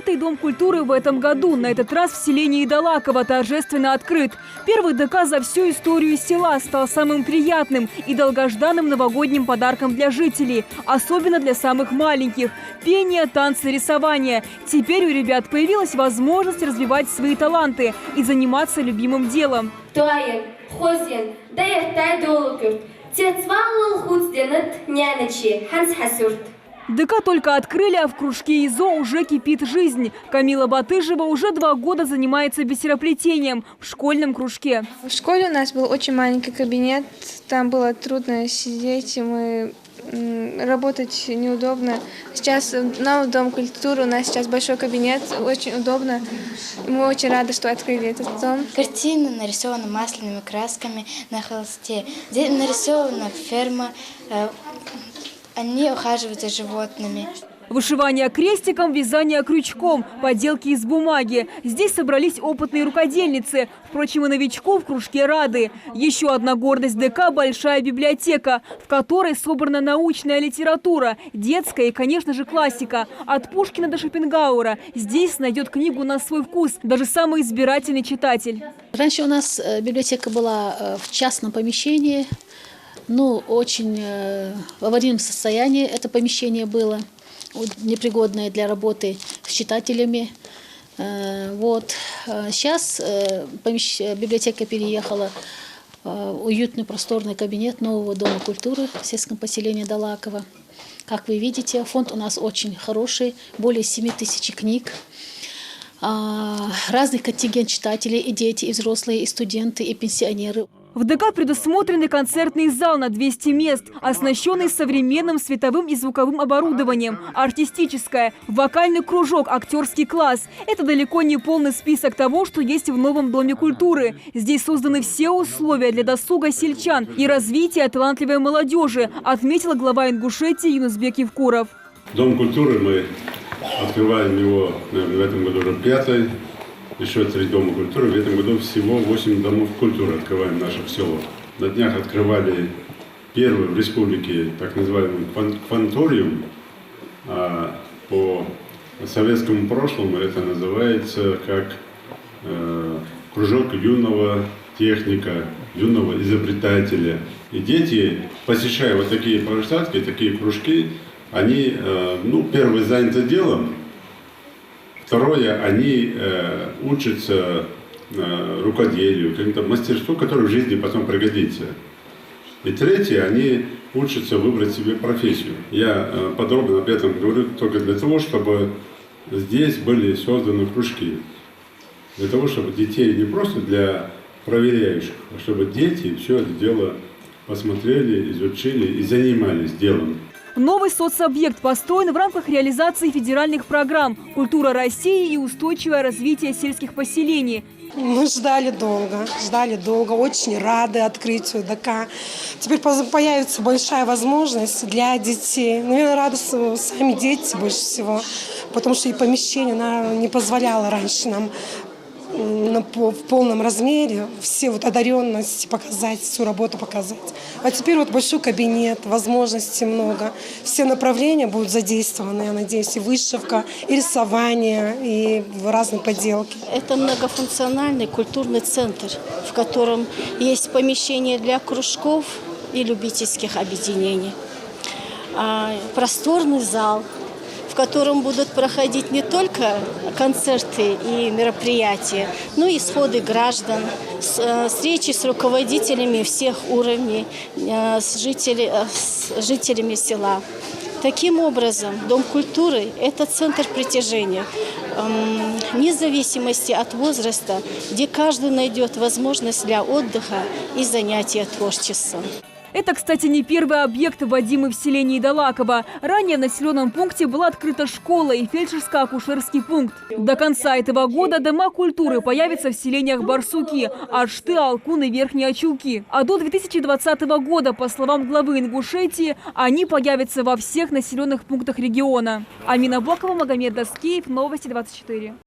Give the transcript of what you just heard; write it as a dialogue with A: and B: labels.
A: 5-й дом культуры в этом году, на этот раз в селении Идалаково, торжественно открыт. Первый ДК за всю историю села стал самым приятным и долгожданным новогодним подарком для жителей, особенно для самых маленьких. Пение, танцы, рисование. Теперь у ребят появилась возможность развивать свои таланты и заниматься любимым делом. ДК только открыли, а в кружке ИЗО уже кипит жизнь. Камила Батыжева уже 2 года занимается бисероплетением в школьном кружке.
B: В школе у нас был очень маленький кабинет, там было трудно сидеть, работать неудобно. Сейчас в Дом культуры у нас сейчас большой кабинет, очень удобно. Мы очень рады, что открыли этот дом.
C: Картина нарисована масляными красками на холсте. Здесь нарисована ферма. Они ухаживают за животными.
A: Вышивание крестиком, вязание крючком, поделки из бумаги. Здесь собрались опытные рукодельницы. Впрочем, и новичку в кружке рады. Еще одна гордость ДК – большая библиотека, в которой собрана научная литература, детская и, конечно же, классика. От Пушкина до Шопенгауэра. Здесь найдет книгу на свой вкус даже самый избирательный читатель.
D: Раньше у нас библиотека была в частном помещении. Очень в аварийном состоянии это помещение было, непригодное для работы с читателями. Сейчас библиотека переехала в уютный просторный кабинет нового Дома культуры в сельском поселении Далаково. Как вы видите, фонд у нас очень хороший, более 7000 книг. Разных контингент читателей, и дети, и взрослые, и студенты, и пенсионеры.
A: В ДК предусмотренный концертный зал на 200 мест, оснащенный современным световым и звуковым оборудованием, артистическое, вокальный кружок, актерский класс. Это далеко не полный список того, что есть в новом Доме культуры. Здесь созданы все условия для досуга сельчан и развития талантливой молодежи, отметил глава Ингушетии Юнусбек Евкуров.
E: Дом культуры, мы открываем его, наверное, в этом году уже 5-й. Еще 3 дома культуры. В этом году всего 8 домов культуры открываем наше село. На днях открывали первый в республике так называемый кванториум. По советскому прошлому это называется как кружок юного техника, юного изобретателя. И дети, посещая вот такие площадки, такие кружки, они, первое, заняты делом. Второе, они учатся рукоделию, какому-то мастерству, которое в жизни потом пригодится. И третье, они учатся выбрать себе профессию. Я подробно об этом говорю только для того, чтобы здесь были созданы кружки. Для того, чтобы детей не просто для проверяющих, а чтобы дети все это дело посмотрели, изучили и занимались делом.
A: Новый соцобъект построен в рамках реализации федеральных программ «Культура России» и «Устойчивое развитие сельских поселений».
F: Мы ждали долго, очень рады открытию ДК. Теперь появится большая возможность для детей. Наверное, рады сами дети больше всего, потому что и помещение не позволяло раньше нам в полном размере все одаренности показать, всю работу показать. А теперь большой кабинет, возможностей много. Все направления будут задействованы, я надеюсь, и вышивка, и рисование, и разные поделки.
G: Это многофункциональный культурный центр, в котором есть помещения для кружков и любительских объединений. Просторный зал, в котором будут проходить не только концерты и мероприятия, но и сходы граждан, встречи с руководителями всех уровней, с жителями села. Таким образом, Дом культуры – это центр притяжения, вне зависимости от возраста, где каждый найдет возможность для отдыха и занятия творчеством.
A: Это, кстати, не первый объект, вводимый в селении Далаково. Ранее в населенном пункте была открыта школа и фельдшерско-акушерский пункт. До конца этого года дома культуры появятся в селениях Барсуки, Ашты, Алкун и Верхние Очулки. А до 2020 года, по словам главы Ингушетии, они появятся во всех населенных пунктах региона. Амина Бокова, Магомед Доскеев, Новости 24.